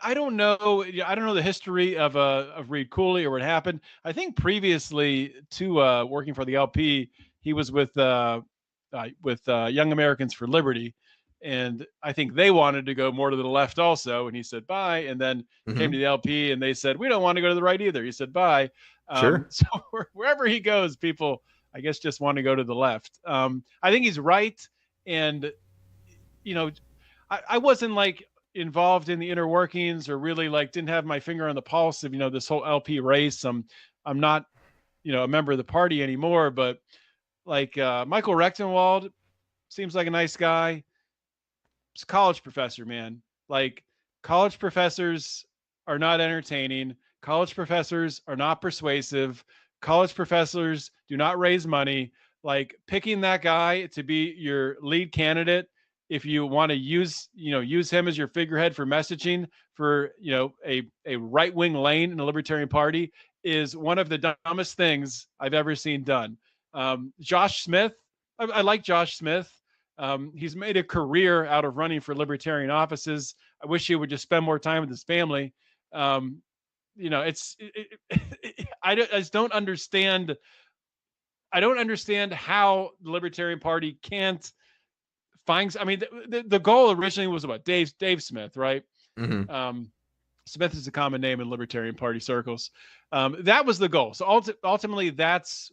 I don't know. I don't know the history of Reed Cooley or what happened. I think previously to working for the LP, he was with Young Americans for Liberty, and I think they wanted to go more to the left also. And he said bye, and then came to the LP, and they said we don't want to go to the right either. He said bye. Sure. So wherever he goes, people, I guess, just want to go to the left. I think he's right, and I wasn't like involved in the inner workings, or really like didn't have my finger on the pulse of this whole LP race. I'm not a member of the party anymore, but like Michael Rechtenwald seems like a nice guy. He's a college professor, man. Like, college professors are not entertaining. College professors are not persuasive. College professors do not raise money. Like, picking that guy to be your lead candidate, if you want to use him as your figurehead for messaging for, a right-wing lane in the Libertarian Party, is one of the dumbest things I've ever seen done. Josh Smith, I like Josh Smith. He's made a career out of running for libertarian offices. I wish he would just spend more time with his family. I just don't understand. I don't understand how the Libertarian Party can't find. I mean, the goal originally was about Dave Smith, right? Smith is a common name in Libertarian Party circles. That was the goal. So ultimately, that's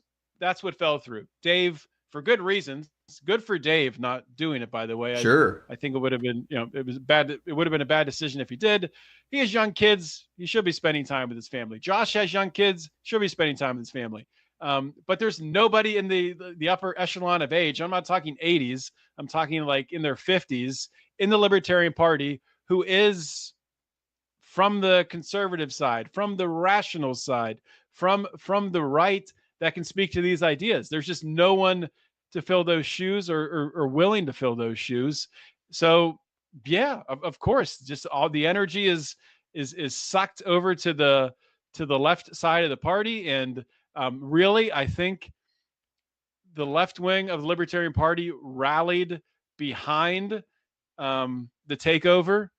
what fell through. Dave, for good reasons. It's good for Dave not doing it, by the way. Sure. I think it would have been, it was bad. It would have been a bad decision if he did. He has young kids. He should be spending time with his family. Josh has young kids. Should be spending time with his family. But there's nobody in the upper echelon of age. I'm not talking 80s. I'm talking like in their 50s in the Libertarian Party who is from the conservative side, from the rational side, from the right, that can speak to these ideas. There's just no one to fill those shoes or willing to fill those shoes. So yeah, of course, just all the energy is sucked over to the left side of the party. And really, I think the left wing of the Libertarian Party rallied behind the takeover,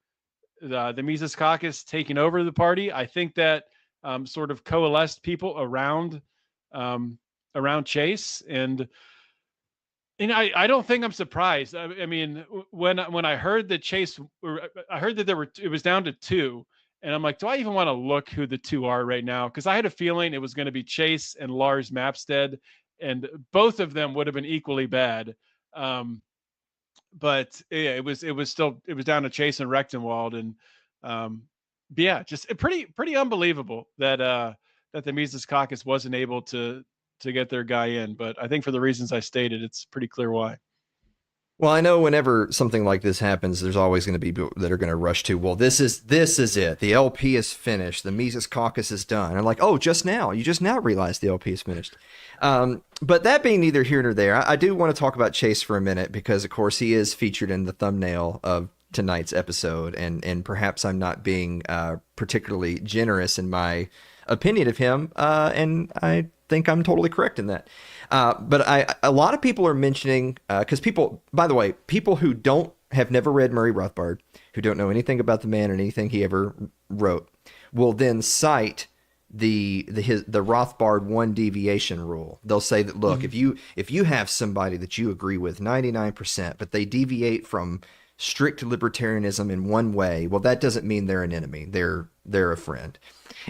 the Mises Caucus taking over the party. I think that sort of coalesced people around Chase. And I don't think I'm surprised. I mean, when I heard that Chase, I heard that it was down to 2, and I'm like, do I even want to look who the 2 are right now? Because I had a feeling it was going to be Chase and Lars Mapstead, and both of them would have been equally bad. But yeah, it was down to Chase and Rechtenwald, and yeah, just pretty unbelievable that the Mises Caucus wasn't able to get their guy in. But I think for the reasons I stated, it's pretty clear why. Well, I know whenever something like this happens, there's always going to be people that are going to rush to, well, this is it. The LP is finished. The Mises Caucus is done. I'm like, oh, you just now realized the LP is finished. But that being neither here nor there, I do want to talk about Chase for a minute, because of course he is featured in the thumbnail of tonight's episode, and perhaps I'm not being particularly generous in my opinion of him, and I think I'm totally correct in that. But a lot of people are mentioning, because people, by the way, people who have never read Murray Rothbard, who don't know anything about the man and anything he ever wrote, will then cite the Rothbard one deviation rule. They'll say that, look, if you have somebody that you agree with 99%, but they deviate from strict libertarianism in one way, well, that doesn't mean they're an enemy. They're a friend.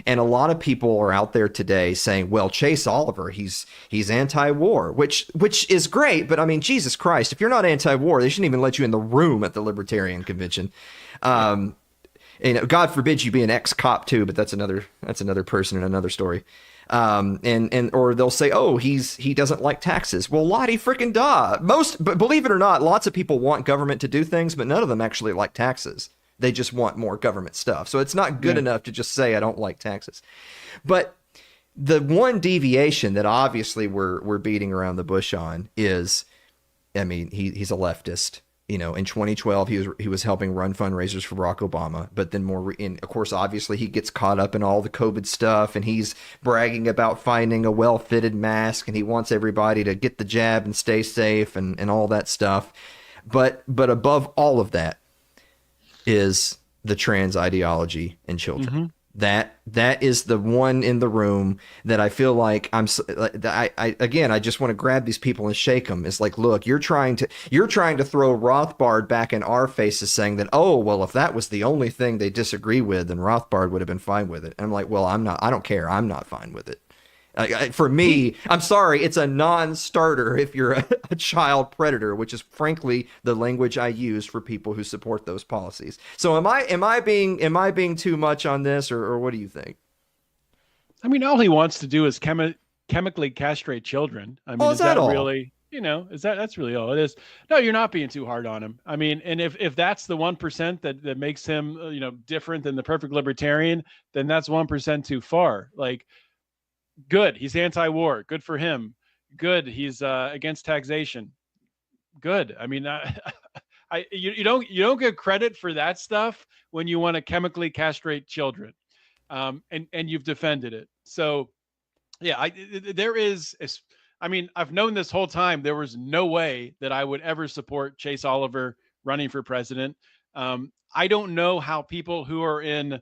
And a lot of people are out there today saying, well, Chase Oliver, he's anti-war, which is great, but I mean, Jesus Christ, if you're not anti-war, they shouldn't even let you in the room at the Libertarian Convention. God forbid you be an ex-cop too, but that's another person and another story. Or they'll say, oh, he doesn't like taxes. Well, Lottie freaking da. But believe it or not, lots of people want government to do things, but none of them actually like taxes. They just want more government stuff. So it's not good enough to just say I don't like taxes. But the one deviation that obviously we're beating around the bush on is, I mean, he's a leftist. In 2012, he was helping run fundraisers for Barack Obama, but then of course, obviously he gets caught up in all the COVID stuff, and he's bragging about finding a well-fitted mask, and he wants everybody to get the jab and stay safe and all that stuff. But above all of that is the trans ideology in children. Mm-hmm. That is the one in the room that I feel like I just want to grab these people and shake them. It's like, look, you're trying to throw Rothbard back in our faces, saying that, oh, well, if that was the only thing they disagree with, then Rothbard would have been fine with it. And I'm like, well, I don't care. I'm not fine with it. For me, I'm sorry, it's a non-starter if you're a child predator, which is frankly the language I use for people who support those policies. So am I being too much on this, or what do you think? I mean, all he wants to do is chemically castrate children. I mean, is that all? Really, that's really all it is? No, you're not being too hard on him. I mean, and if that's the 1% that makes him, different than the perfect libertarian, then that's 1% too far. Like, good, he's anti-war. Good for him. Good, he's against taxation. Good. I mean, you don't get credit for that stuff when you want to chemically castrate children, and you've defended it. So, yeah, I've known this whole time there was no way that I would ever support Chase Oliver running for president. I don't know how people who are in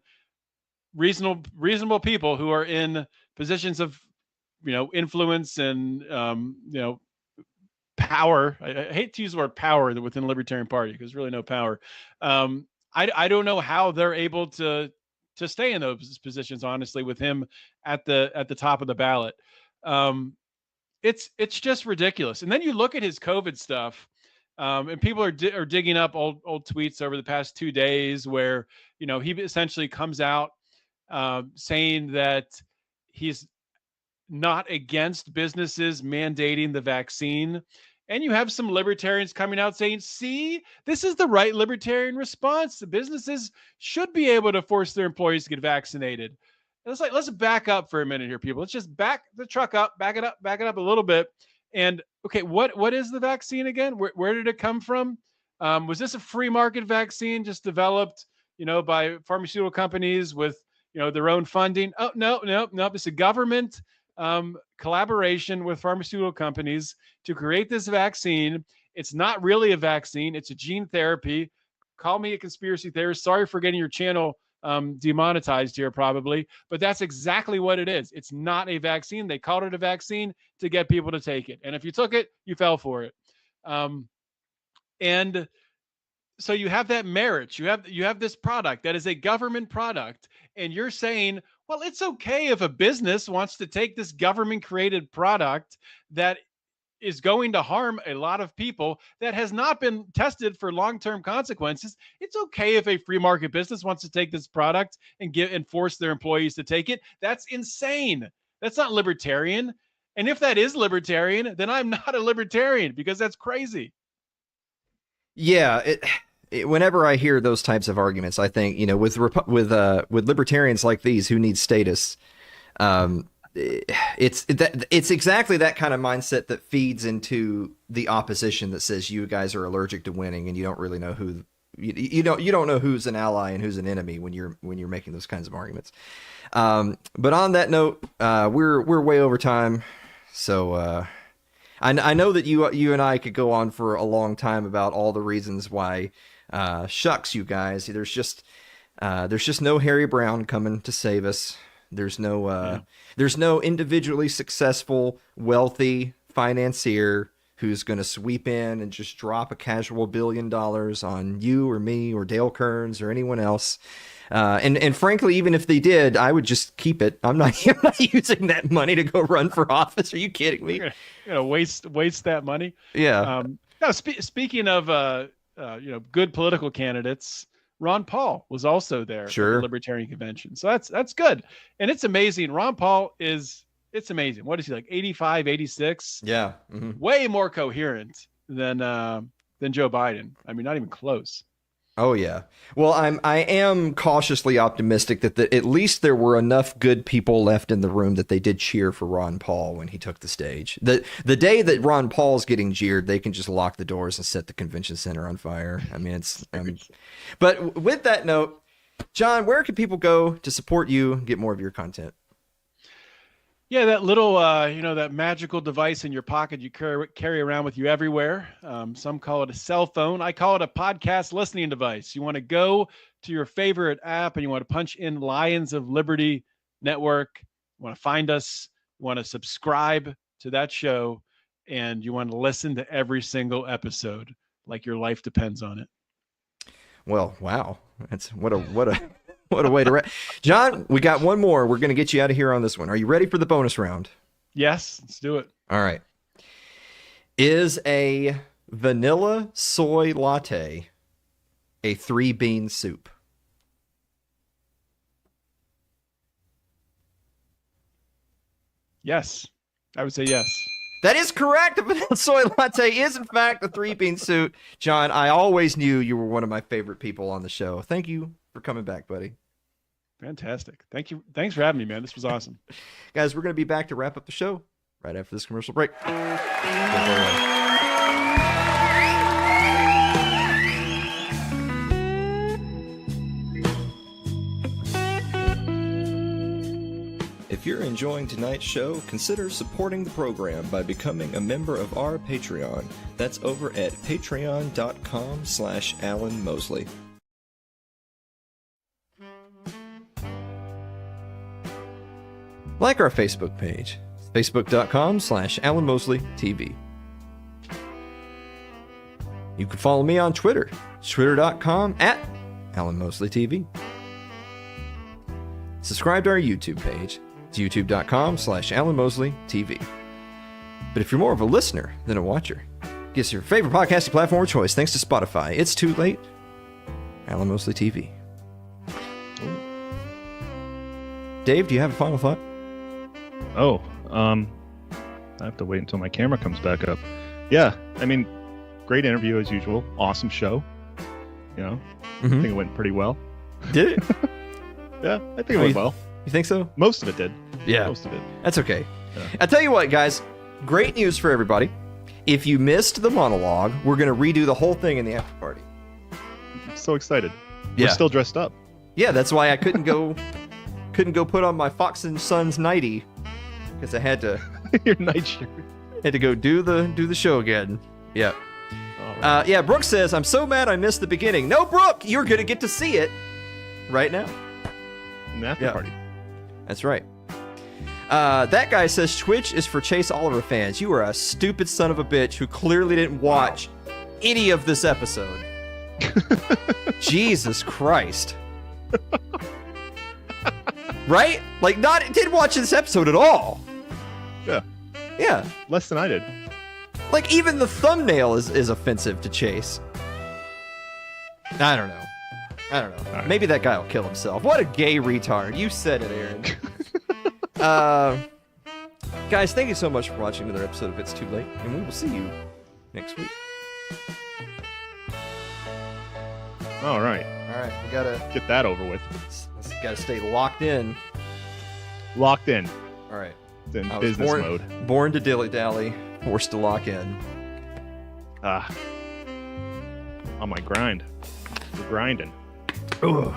reasonable people who are in positions of, influence and, power. I hate to use the word power within the Libertarian Party because there's really no power. I don't know how they're able to stay in those positions, honestly, with him at the top of the ballot. It's just ridiculous. And then you look at his COVID stuff, and people are digging up old tweets over the past 2 days where, he essentially comes out saying that he's not against businesses mandating the vaccine. And you have some libertarians coming out saying, see, this is the right libertarian response. The businesses should be able to force their employees to get vaccinated. And it's like, let's back up for a minute here, people. Let's just back the truck up, back it up a little bit. And okay, what is the vaccine again? Where did it come from? Was this a free market vaccine just developed, by pharmaceutical companies with, their own funding? Oh, no. It's a government collaboration with pharmaceutical companies to create this vaccine. It's not really a vaccine. It's a gene therapy. Call me a conspiracy theorist. Sorry for getting your channel demonetized here probably, but that's exactly what it is. It's not a vaccine. They called it a vaccine to get people to take it. And if you took it, you fell for it. And so you have that marriage. You have this product that is a government product, and you're saying, well, it's okay if a business wants to take this government created product that is going to harm a lot of people, that has not been tested for long-term consequences. It's okay if a free market business wants to take this product and force their employees to take it. That's insane. That's not libertarian. And if that is libertarian, then I'm not a libertarian, because that's crazy. Yeah, whenever I hear those types of arguments, I think, with libertarians like these who need status, it's exactly that kind of mindset that feeds into the opposition that says you guys are allergic to winning and you don't really know who you don't know who's an ally and who's an enemy when you're making those kinds of arguments. But on that note, we're way over time, so I know that you and I could go on for a long time about all the reasons why. Shucks, you guys. There's just no Harry Brown coming to save us. There's no individually successful, wealthy financier who's going to sweep in and just drop a casual $1 billion on you or me or Dale Kearns or anyone else. And frankly, even if they did, I would just keep it. I'm not using that money to go run for office. Are you kidding me? You're gonna waste that money. Yeah. Speaking of good political candidates, Ron Paul was also there at the Libertarian Convention. So that's good. And it's amazing. Ron Paul it's amazing. What is he, like 85, 86? Yeah. Mm-hmm. Way more coherent than Joe Biden. I mean, not even close. Oh yeah. Well, I am cautiously optimistic that at least there were enough good people left in the room that they did cheer for Ron Paul when he took the stage. The day that Ron Paul's getting jeered, they can just lock the doors and set the convention center on fire. I mean, but with that note, John, where can people go to support you and get more of your content? Yeah, that little, that magical device in your pocket you carry around with you everywhere. Some call it a cell phone. I call it a podcast listening device. You want to go to your favorite app and you want to punch in Lions of Liberty Network. You want to find us. You want to subscribe to that show. And you want to listen to every single episode like your life depends on it. Well, wow. That's what a way to John, we got one more. We're going to get you out of here on this one. Are you ready for the bonus round? Yes, let's do it. All right. Is a vanilla soy latte a 3-bean soup? Yes. I would say yes. That is correct. A vanilla soy latte is, in fact, a 3-bean soup. John, I always knew you were one of my favorite people on the show. Thank you for coming back, buddy. Fantastic. Thank you. Thanks for having me, man. This was awesome. Guys, we're going to be back to wrap up the show right after this commercial break. If you're enjoying tonight's show, consider supporting the program by becoming a member of our Patreon. That's over at patreon.com/Alan Mosley. Like our Facebook page, facebook.com/Alan Mosley TV. You can follow me on Twitter, twitter.com/Alan Mosley TV. Subscribe to our YouTube page, it's youtube.com/Alan Mosley TV. But if you're more of a listener than a watcher, get us your favorite podcasting platform of choice thanks to Spotify. It's too late. Alan Mosley TV. Dave, do you have a final thought? Oh, I have to wait until my camera comes back up. Yeah, I mean, great interview as usual. Awesome show. I think it went pretty well. Did it? Yeah, I think it went well. You think so? Most of it did. Yeah. Most of it. That's okay. Yeah. I'll tell you what, guys. Great news for everybody. If you missed the monologue, we're going to redo the whole thing in the after party. I'm so excited. Yeah. We're still dressed up. Yeah, that's why I couldn't go put on my Fox and Sons nightie because I had to Your night shirt. Had to go do the show again. Yeah. Right. Yeah, Brooke says, I'm so mad I missed the beginning. No, Brooke, you're going to get to see it right now. An after party. That's right. That guy says Twitch is for Chase Oliver fans. You are a stupid son of a bitch who clearly didn't watch any of this episode. Jesus Christ. Right? Like, didn't watch this episode at all. Yeah. Yeah. Less than I did. Like, even the thumbnail is offensive to Chase. I don't know. Right. Maybe that guy will kill himself. What a gay retard. You said it, Aaron. Guys, thank you so much for watching another episode of It's Too Late, and we will see you next week. All right. We gotta get that over with. Gotta stay locked in. Locked in. All right. It's in business mode. Born to dilly-dally, forced to lock in. On my grind. We're grinding. Gotta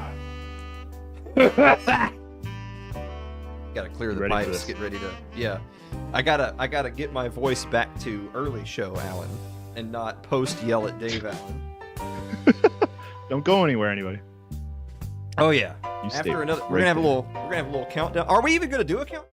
clear the pipes. Get ready to. Yeah. I gotta get my voice back to early show Alan, and not post yell at Dave Allen. Don't go anywhere anyway. Oh yeah. You stay After another, right we're gonna have there. a little countdown. Are we even gonna do a countdown?